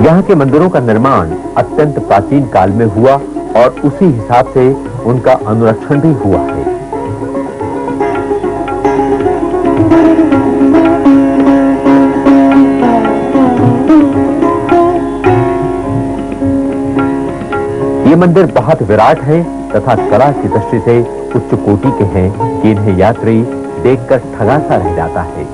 यहाँ के मंदिरों का निर्माण अत्यंत प्राचीन काल में हुआ और उसी हिसाब से उनका अनुरक्षण भी हुआ है। ये मंदिर बहुत विराट है तथा कला की दृष्टि से उच्च कोटि के हैं कि इन्हें यात्री देखकर ठगा सा रह जाता है।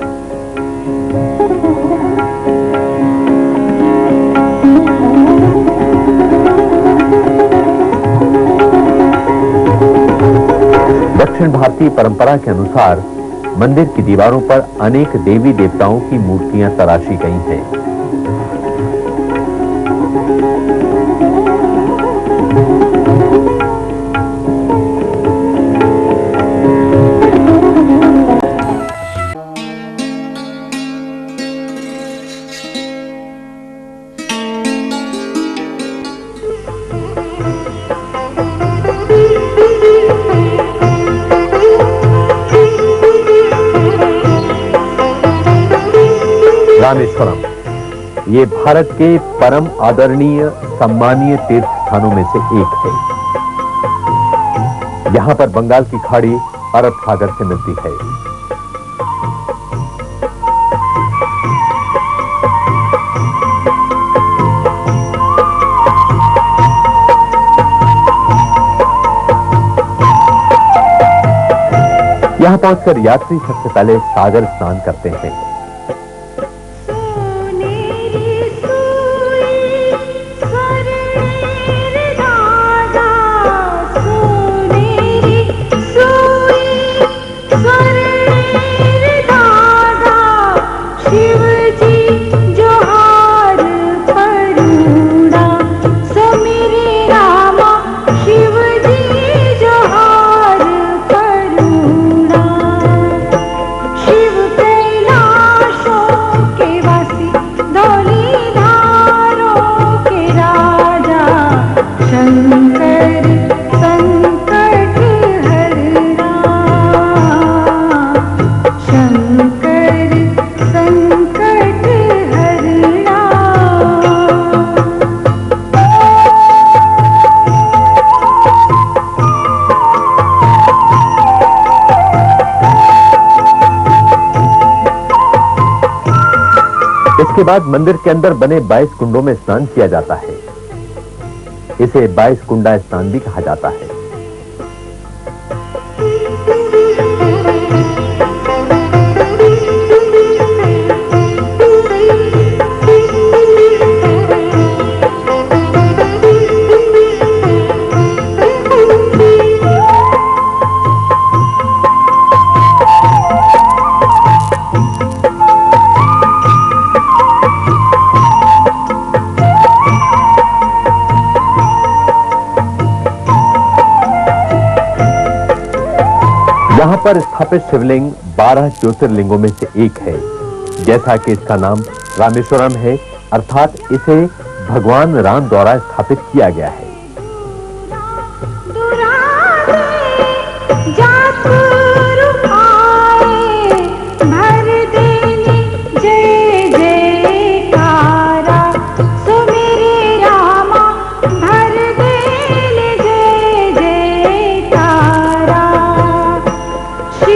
दक्षिण भारतीय परंपरा के अनुसार मंदिर की दीवारों पर अनेक देवी देवताओं की मूर्तियां तराशी गई हैं। रामेश्वरम ये भारत के परम आदरणीय सम्मानीय तीर्थ स्थानों में से एक है। यहां पर बंगाल की खाड़ी अरब सागर से मिलती है। यहां पहुंचकर यात्री सबसे पहले सागर स्नान करते हैं। इसके बाद मंदिर के अंदर बने 22 कुंडों में स्नान किया जाता है। इसे 22 कुंडा स्नान भी कहा जाता है। यहाँ पर स्थापित शिवलिंग 12 ज्योतिर्लिंगों में से एक है। जैसा कि इसका नाम रामेश्वरम है, अर्थात इसे भगवान राम द्वारा स्थापित किया गया है।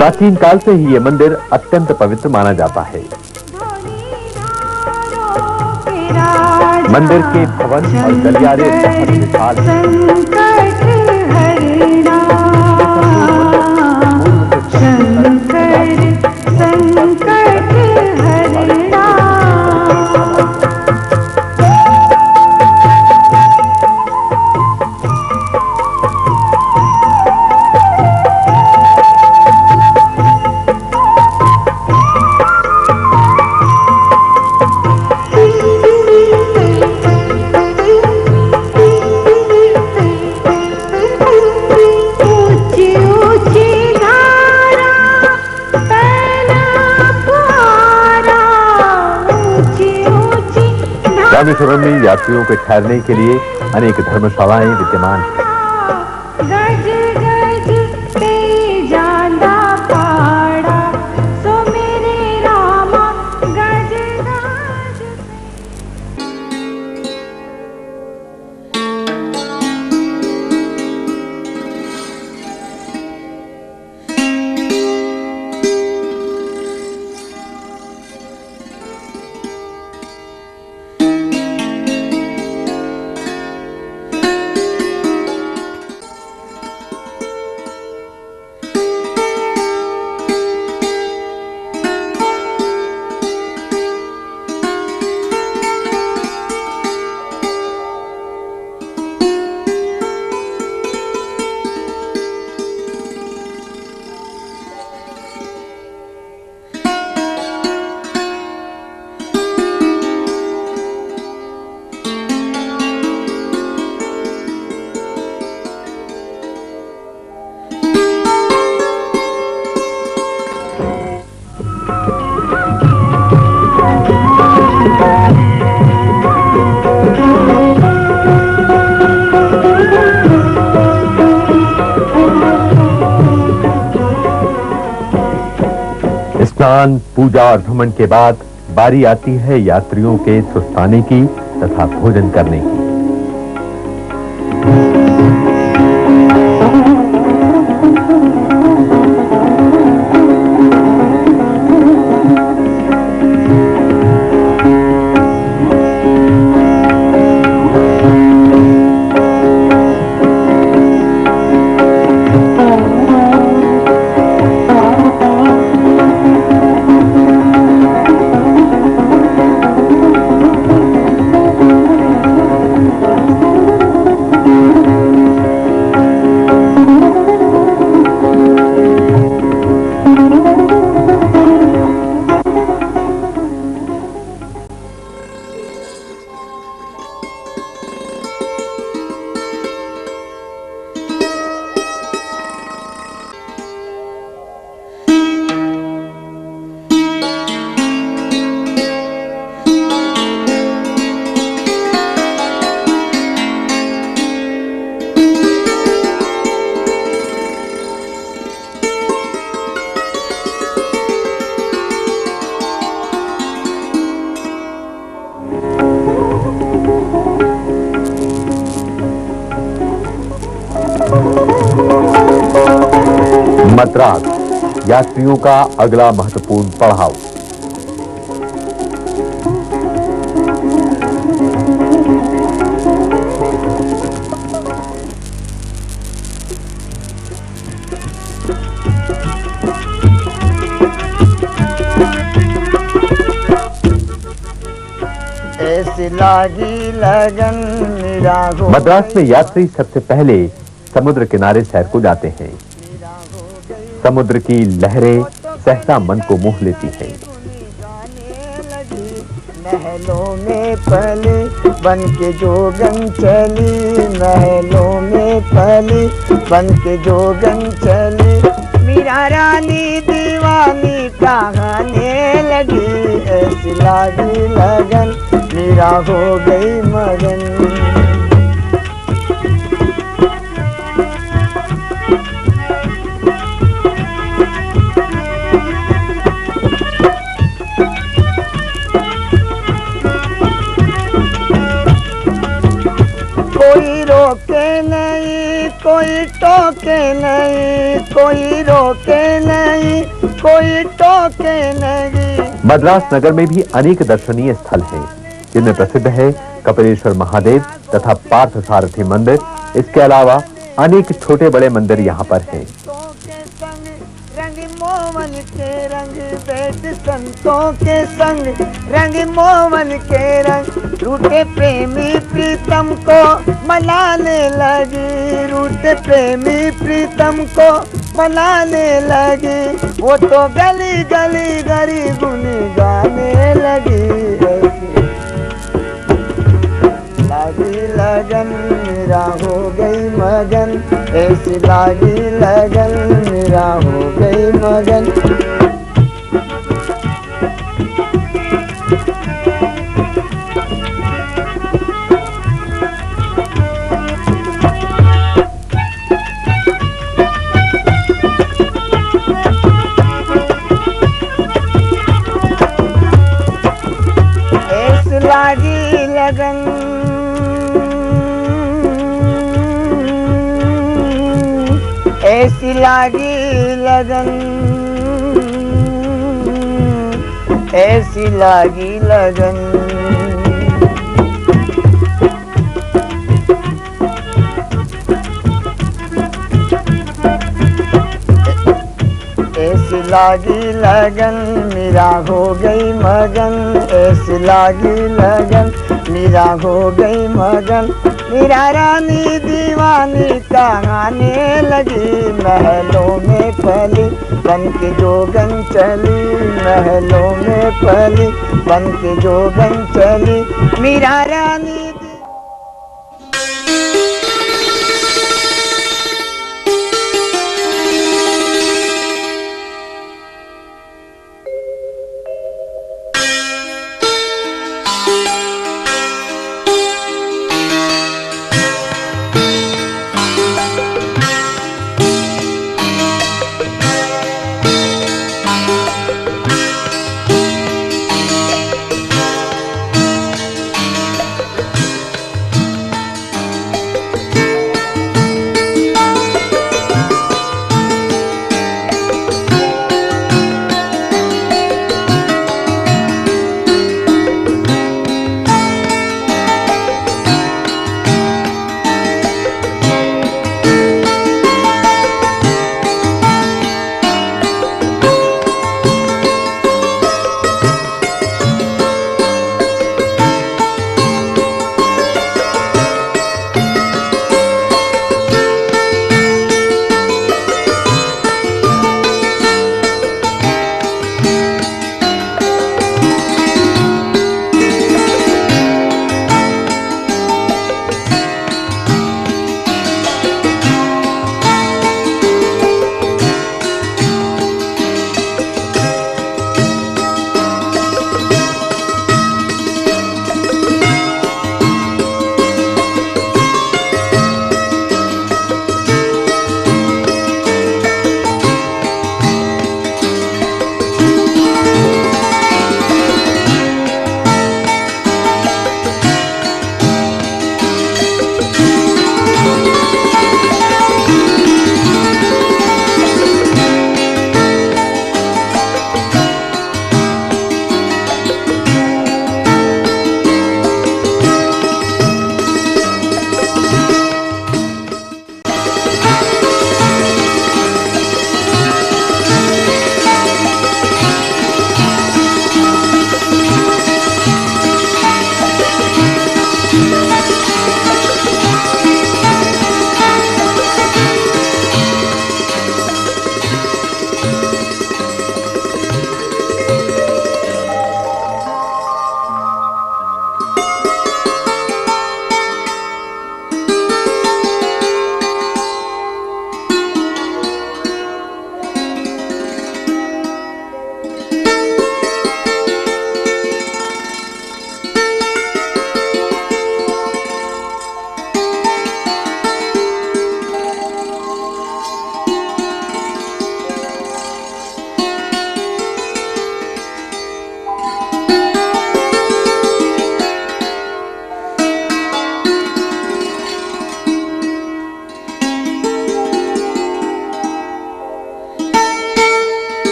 प्राचीन काल से ही यह मंदिर अत्यंत पवित्र माना जाता है। मंदिर के भवन और गलियारे बहुत विशाल हैं। रामेश्वरम में यात्रियों के ठहरने के लिए अनेक धर्मशालाएं विद्यमान हैं। स्नान, पूजा और भ्रमण के बाद बारी आती है यात्रियों के सुस्ताने की तथा भोजन करने की। मद्रास, यात्रियों का अगला महत्वपूर्ण पड़ाव। ऐसी लागी लगन मेरा हो। मद्रास में यात्री सबसे पहले समुद्र किनारे सैर को जाते हैं। समुद्र की लहरें सहसा मन को मोह लेती हैं। महलों में पली बन के जोगन चली, महलों में पली बन के जोगन चली, मीरा रानी दीवानी कहने लगी। ऐसी लागी लगन मीरा हो गई मगन। कोई रोके नहीं, कोई टोके नहीं, कोई रोके नहीं, कोई टोके नहीं। मद्रास नगर में भी अनेक दर्शनीय स्थल हैं, जिनमें प्रसिद्ध है कपिलेश्वर महादेव तथा पार्थ सारथी मंदिर। इसके अलावा अनेक छोटे बड़े मंदिर यहाँ पर हैं। रंग मोमन के रंग बैठ संतों के संग, रंग मोमन के रंग, रूठे प्रेमी प्रीतम को मनाने लगी, रूठे प्रेमी प्रीतम को मनाने लगी। वो तो गली गली गली गुन गाने लगी। लागी लगन मेरा हो गई मगन, ऐसी लागी लगन मेरा हो गई मगन। ऐसी लागी लगन ऐसी लागी लगन, ऐसी लागी लगन। ऐसी लागी लगन मेरा हो गई मगन, ऐसी लागी लगन मेरा हो गई मगन। मीरा रानी दीवानी कहने लगी, महलों में पली बन के जोगन चली, महलों में पली बन के जोगन चली, मीरा रानी।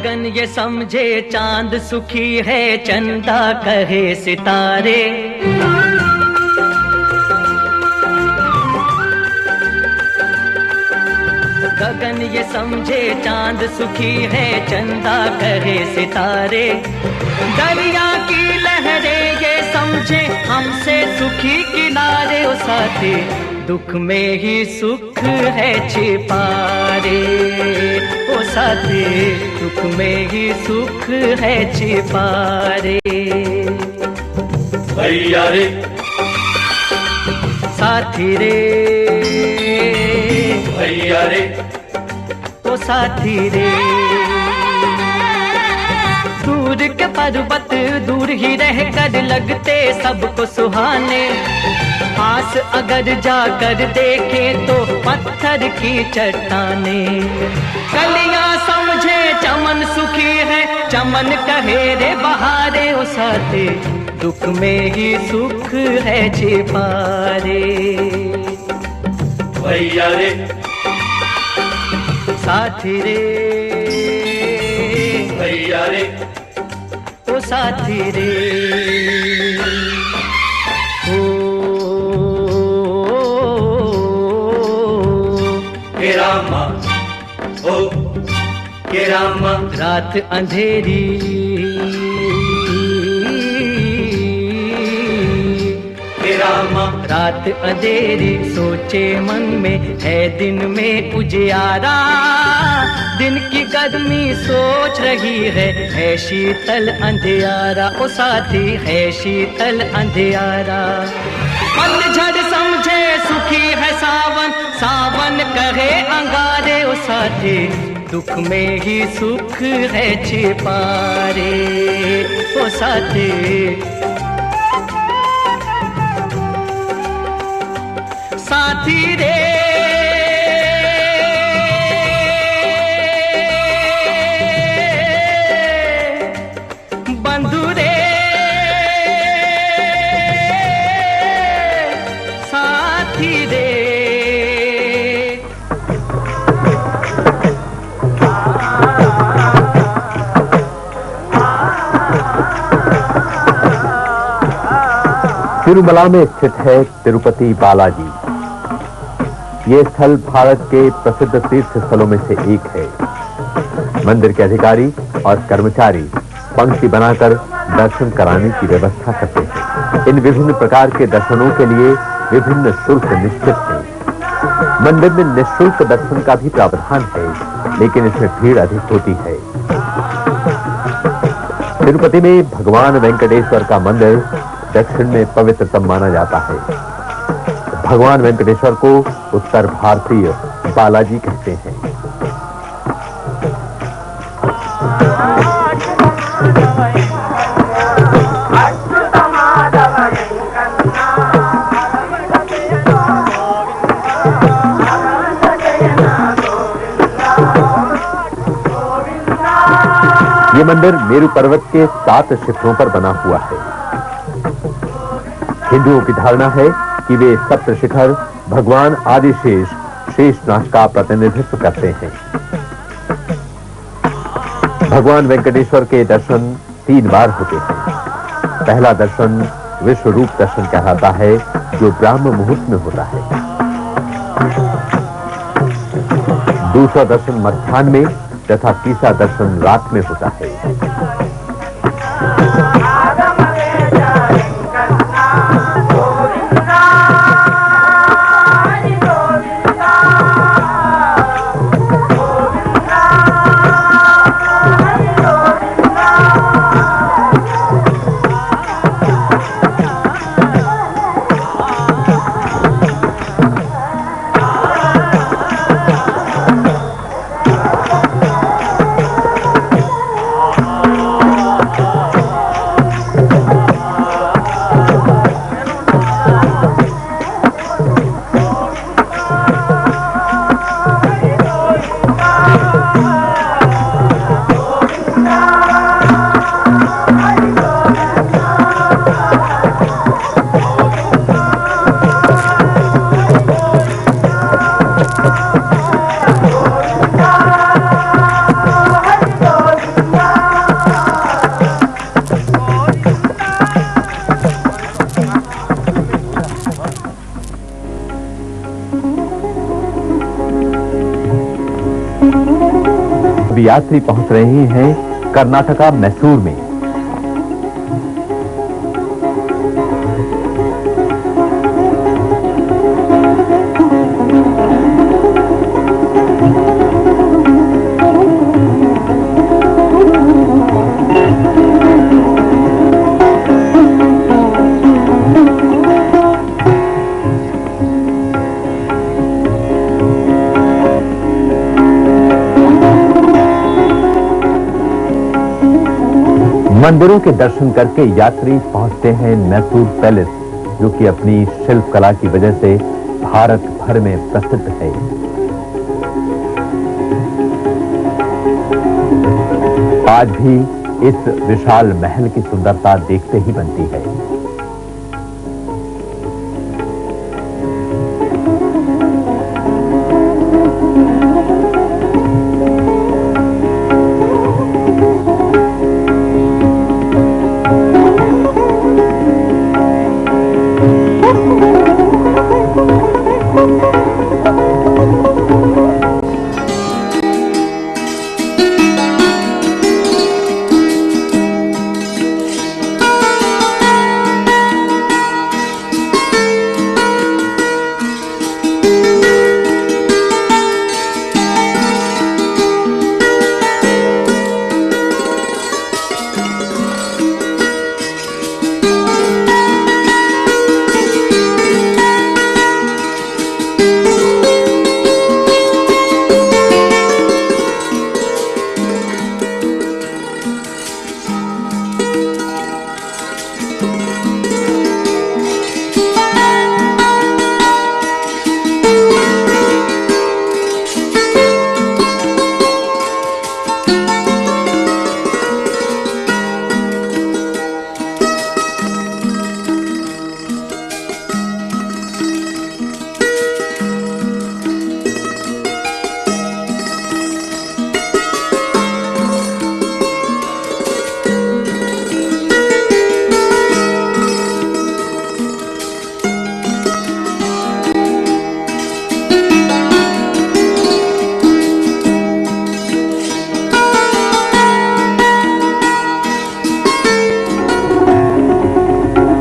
गगन ये समझे चांद सुखी है, चंदा कहे सितारे। गगन ये समझे चांद सुखी है, चंदा कहे सितारे। दरिया की लहरें ये समझे हमसे सुखी किनारे। ओ साथी दुख में ही सुख है छिपा रे। ओ साथी दुख में ही सुख है छिपा रे। भैया रे साथी रे, भैया रे ओ साथी रे। दूर के पर्वत दूर ही रह कर लगते सबको सुहाने। पास अगर जाकर देखे तो पत्थर की चट्टाने। कलियां समझे चमन सुखी है, चमन कहे रे बहारे। ओ साथी दुख में ही सुख है छिपा रे। भैया रे साथी रे, भैया रे ओ साथी रे। ओ हे रामा, ओ हे रामा। रात अंधेरी हे रामा, रात अंधेरी सोचे मन में है दिन में उजियारा। दिन की गर्मी सोच रही है शीतल अंधियारा। ओ साथी है शीतल अंधियारा। पतझड़ समझे सुखी है सावन, सावन कहे अंगारे। ओ साथी दुख में ही सुख है छिपा रे। ओ साथी साथी रे, बंधु रे, साथी रे। तिरुमला में स्थित है तिरुपति बालाजी। ये स्थल भारत के प्रसिद्ध तीर्थ स्थलों में से एक है। मंदिर के अधिकारी और कर्मचारी पंक्ति बनाकर दर्शन कराने की व्यवस्था करते हैं। इन विभिन्न प्रकार के दर्शनों के लिए विभिन्न शुल्क निश्चित है। मंदिर में निःशुल्क दर्शन का भी प्रावधान है, लेकिन इसमें भीड़ अधिक होती है। तिरुपति में भगवान वेंकटेश्वर का मंदिर दक्षिण में पवित्रतम माना जाता है। भगवान वेंकटेश्वर को उत्तर भारतीय बालाजी कहते हैं। ये मंदिर मेरू पर्वत के 7 शिखरों पर बना हुआ है। हिंदुओं की धारणा है कि वे सप्त शिखर भगवान आदिशेष शेषनाग का प्रतिनिधित्व करते हैं। भगवान वेंकटेश्वर के दर्शन 3 बार होते हैं। पहला दर्शन विश्व रूप दर्शन कहलाता है, जो ब्राह्म मुहूर्त में होता है। दूसरा दर्शन मध्याह्न में तथा तीसरा दर्शन रात में होता है। यात्री पहुंच रहे हैं कर्नाटका मैसूर में। मंदिरों के दर्शन करके यात्री पहुंचते हैं मैसूर पैलेस, जो कि अपनी शिल्प कला की वजह से भारत भर में प्रसिद्ध है। आज भी इस विशाल महल की सुंदरता देखते ही बनती है।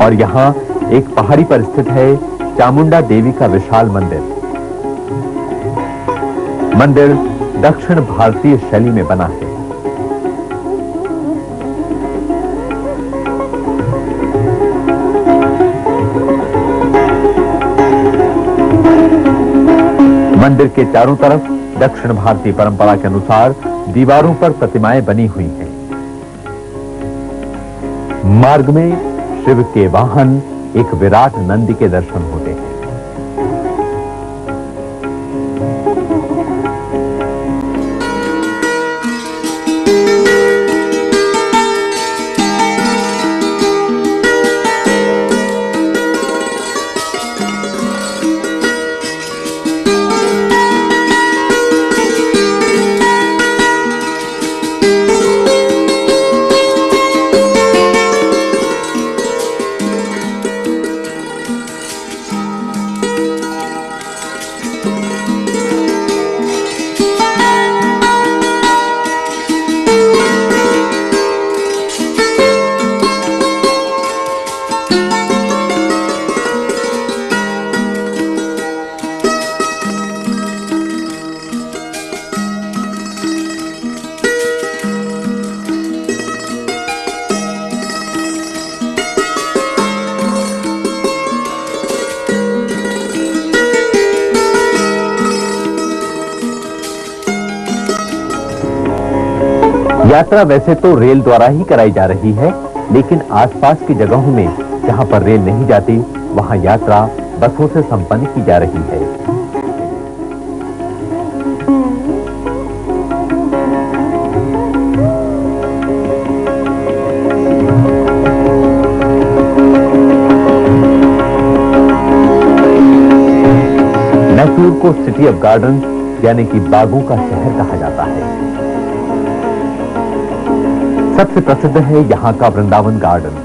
और यहाँ एक पहाड़ी पर स्थित है चामुंडा देवी का विशाल मंदिर। मंदिर दक्षिण भारतीय शैली में बना है। मंदिर के चारों तरफ दक्षिण भारतीय परंपरा के अनुसार दीवारों पर प्रतिमाएं बनी हुई हैं। मार्ग में शिव के वाहन एक विराट नंदी के दर्शन होते हैं। यात्रा वैसे तो रेल द्वारा ही कराई जा रही है, लेकिन आसपास की जगहों में जहां पर रेल नहीं जाती, वहां यात्रा बसों से संपन्न की जा रही है। मैसूर को सिटी ऑफ गार्डन यानी कि बागों का शहर कहा जाता है। सबसे प्रसिद्ध है यहां का वृंदावन गार्डन।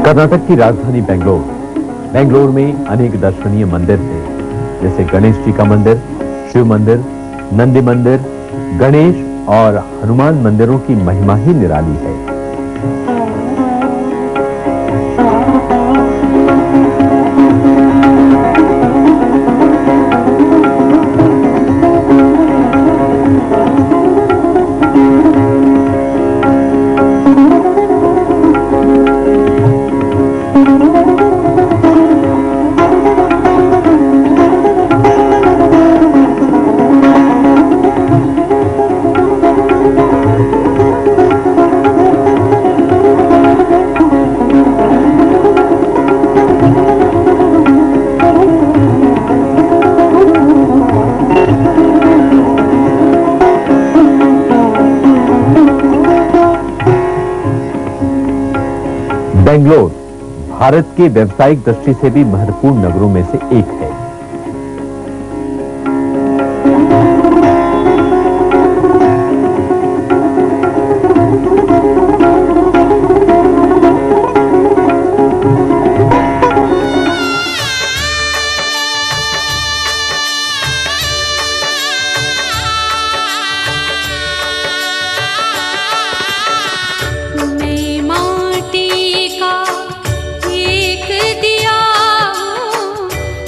कर्नाटक की राजधानी बेंगलोर में अनेक दर्शनीय मंदिर थे, जैसे गणेश जी का मंदिर, शिव मंदिर, नंदी मंदिर, गणेश और हनुमान मंदिरों की महिमा ही निराली है। बेंगलोर भारत के व्यावसायिक दृष्टि से भी महत्वपूर्ण नगरों में से एक है।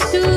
तू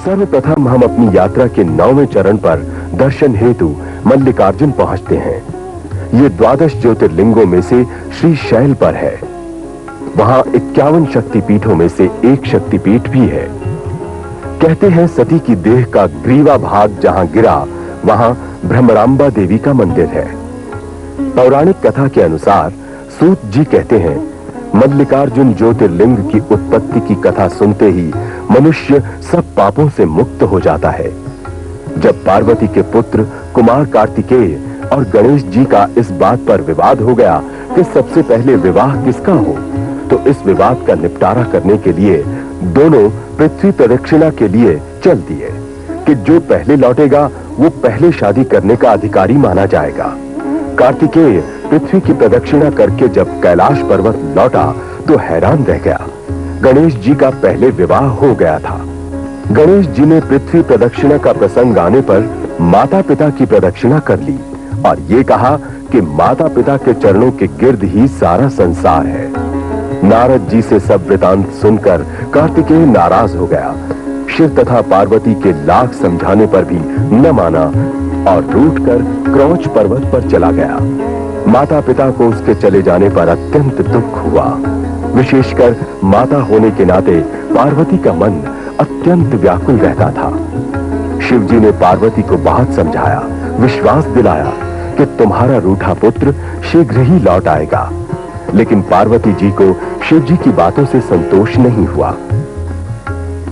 सर्वप्रथम हम अपनी यात्रा के 9वें चरण पर दर्शन हेतु मल्लिकार्जुन पहुंचते हैं। ये 12 ज्योतिर्लिंगों में से श्री शैल पर है। वहां 51 शक्तिपीठों में से एक शक्तिपीठ भी है। कहते हैं सती की देह का ग्रीवा भाग जहां गिरा वहां भ्रमरांबा देवी का मंदिर है। पौराणिक कथा के अनुसार सूत जी कहते हैं मल्लिकार्जुन ज्योतिर्लिंग की उत्पत्ति की कथा सुनते ही मनुष्य सब पापों से मुक्त हो जाता है। जब पार्वती के पुत्र कुमार कार्तिकेय और गणेश जी का इस बात पर विवाद हो गया कि सबसे पहले विवाह किसका हो, तो इस विवाद का निपटारा करने के लिए दोनों पृथ्वी प्रदक्षिणा के लिए चल दिए कि जो पहले लौटेगा वो पहले शादी करने का अधिकारी माना जाएगा। कार्तिकेय पृथ्वी की प्रदक्षिणा करके जब कैलाश पर्वत लौटा तो हैरान रह गया। गणेश जी का पहले विवाह हो गया था। गणेश जी ने पृथ्वी प्रदक्षिणा का प्रसंग आने पर माता पिता की प्रदक्षिणा कर ली और ये कहा कि माता पिता के चरणों के गिर्द ही सारा संसार है। नारद जी से सब वृतांत सुनकर कार्तिकेय नाराज हो गया। शिव तथा पार्वती के लाख समझाने पर भी न माना और रूठकर क्रौच पर्वत पर चला गया। माता पिता को उसके चले जाने पर अत्यंत दुख हुआ। विशेषकर माता होने के नाते पार्वती का मन अत्यंत व्याकुल रहता था। शिव जी ने पार्वती को बहुत समझाया, विश्वास दिलाया कि तुम्हारा रूठा पुत्र शीघ्र ही लौट आएगा, लेकिन पार्वती जी को शिव जी की बातों से संतोष नहीं हुआ।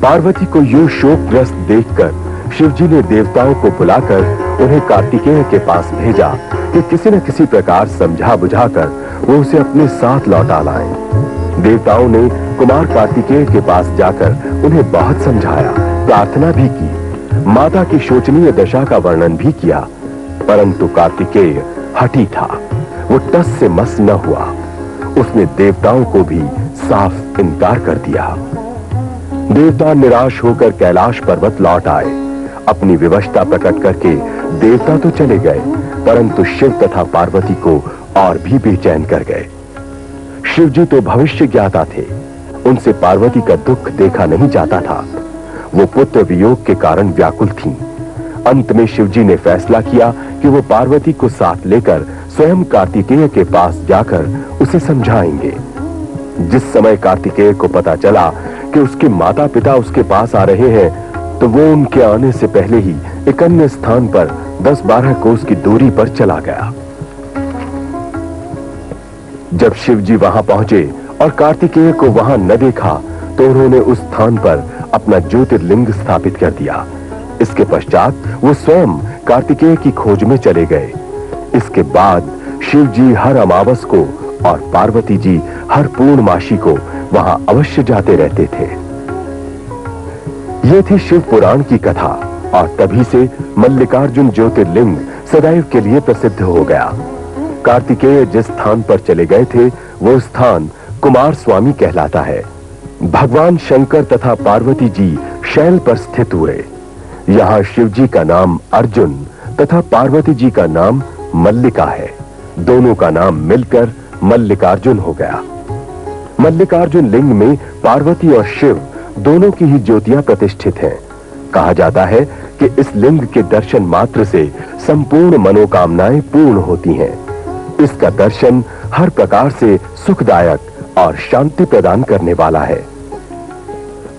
पार्वती को यूं शोकग्रस्त देखकर शिव जी ने देवताओं को बुलाकर उन्हें कार्तिकेय के पास भेजा कि किसी न किसी प्रकार समझा बुझाकर वो उसे अपने साथ लौटा लाएं। देवताओं ने कुमार कार्तिकेय के पास जाकर उन्हें बहुत समझाया, प्रार्थना भी की, माता की शोचनीय दशा का वर्णन भी किया, परंतु कार्तिकेय हठी था। वो टस से मस न हुआ। उसने देवताओं को भी साफ इनकार कर दिया। देवता निराश होकर कैलाश पर्वत लौट आए। अपनी विवशता प्रकट करके देवता तो चले गए, परंतु शिव तथा पार्वती को और भी बेचैन कर गए। शिव जी तो भविष्य ज्ञाता थे, उनसे पार्वती का दुख देखा नहीं जाता था। वो पुत्र वियोग के कारण व्याकुल थीं। अंत में शिव जी ने फैसला किया कि वो पार्वती को साथ लेकर स्वयं कार्तिकेय के पास जाकर उसे समझाएंगे। जिस समय कार्तिकेय को पता चला कि उसके माता पिता उसके पास आ रहे हैं, तो वो उनके आने से पहले ही एक अन्य स्थान पर 10-12 कोस की दूरी पर चला गया। जब शिव जी वहां पहुंचे और कार्तिकेय को वहां न देखा, तो उन्होंने उस स्थान पर अपना ज्योतिर्लिंग स्थापित कर दिया। इसके पश्चात वो स्वयं कार्तिकेय की खोज में चले गए। इसके बाद शिव जी हर अमावस को और पार्वती जी हर पूर्णमासी को वहां अवश्य जाते रहते थे। ये थी शिव पुराण की कथा और तभी से मल्लिकार्जुन ज्योतिर्लिंग सदैव के लिए प्रसिद्ध हो गया। कार्तिकेय जिस स्थान पर चले गए थे वो स्थान कुमार स्वामी कहलाता है। भगवान शंकर तथा पार्वती जी शैल पर स्थित हुए। यहाँ शिव जी का नाम अर्जुन तथा पार्वती जी का नाम मल्लिका है। दोनों का नाम मिलकर मल्लिकार्जुन हो गया। मल्लिकार्जुन लिंग में पार्वती और शिव दोनों की ही ज्योतियां प्रतिष्ठित हैं। कहा जाता है कि इस लिंग के दर्शन मात्र से संपूर्ण मनोकामनाएं पूर्ण होती हैं। इसका दर्शन हर प्रकार से सुखदायक और शांति प्रदान करने वाला है।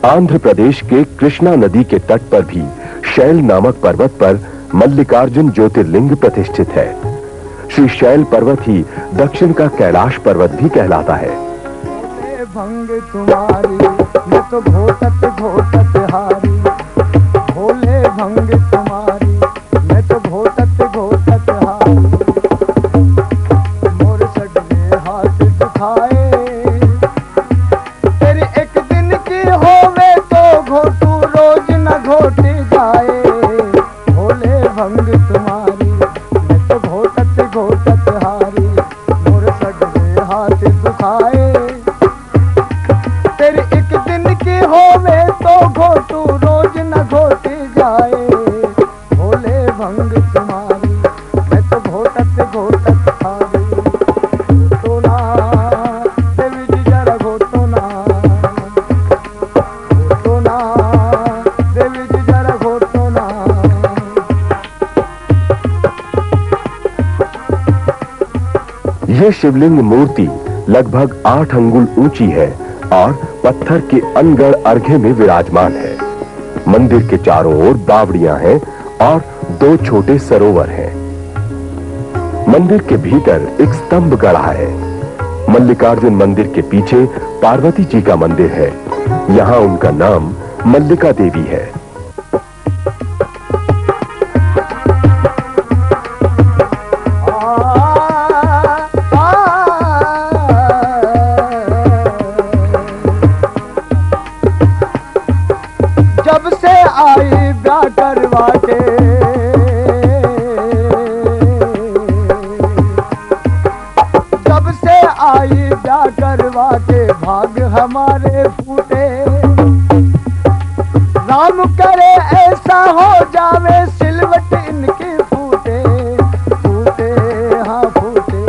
आंध्र प्रदेश के कृष्णा नदी के तट पर भी शैल नामक पर्वत पर मल्लिकार्जुन ज्योतिर्लिंग प्रतिष्ठित है। श्री शैल पर्वत ही दक्षिण का कैलाश पर्वत भी कहलाता है। भंग तुम्हारी मैं तो घोटत घोटत हारी, भोले भंग तुम्हारी मैं तो घोटत घोटत हारी, मोर सगले हाथ दुखाए, तेरी एक दिन की होवे तो घोटू रोज न घोट जाए, भोले भंग तुम्हारी मैं तो घोटत घोटत हारी, मोर सगले हाथ दुखाए, तेरी एक दिन की होवे तो ये शिवलिंग मूर्ति लगभग 8 अंगुल ऊंची है और पत्थर के अनगढ़ अर्घे में विराजमान है। मंदिर के चारों ओर बावड़ियां हैं और 2 छोटे सरोवर हैं। मंदिर के भीतर एक स्तंभ गड़ा है। मल्लिकार्जुन मंदिर के पीछे पार्वती जी का मंदिर है। यहाँ उनका नाम मल्लिका देवी है। जब से आई ब्याह करवा के, जब से आई ब्याह करवा के भाग हमारे फूटे। राम करे ऐसा हो जावे सिलवट इनकी फूटे, फूटे हाँ फूटे।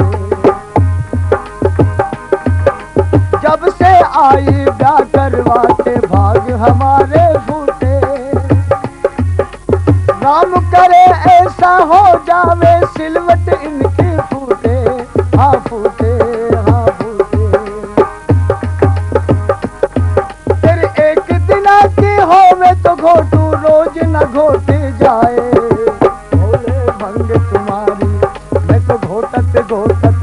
जब से आई ब्याह करवा के भाग हमारे फूटे। राम करे ऐसा हो जावे सिलवट इनकी फूटे, हाँ फूटे हाँ फूटे। फिर एक दिना की होवे तो घोटू रोज न घोटे जाए। भोले भंग तुम्हारी मैं तो घोटत घोटत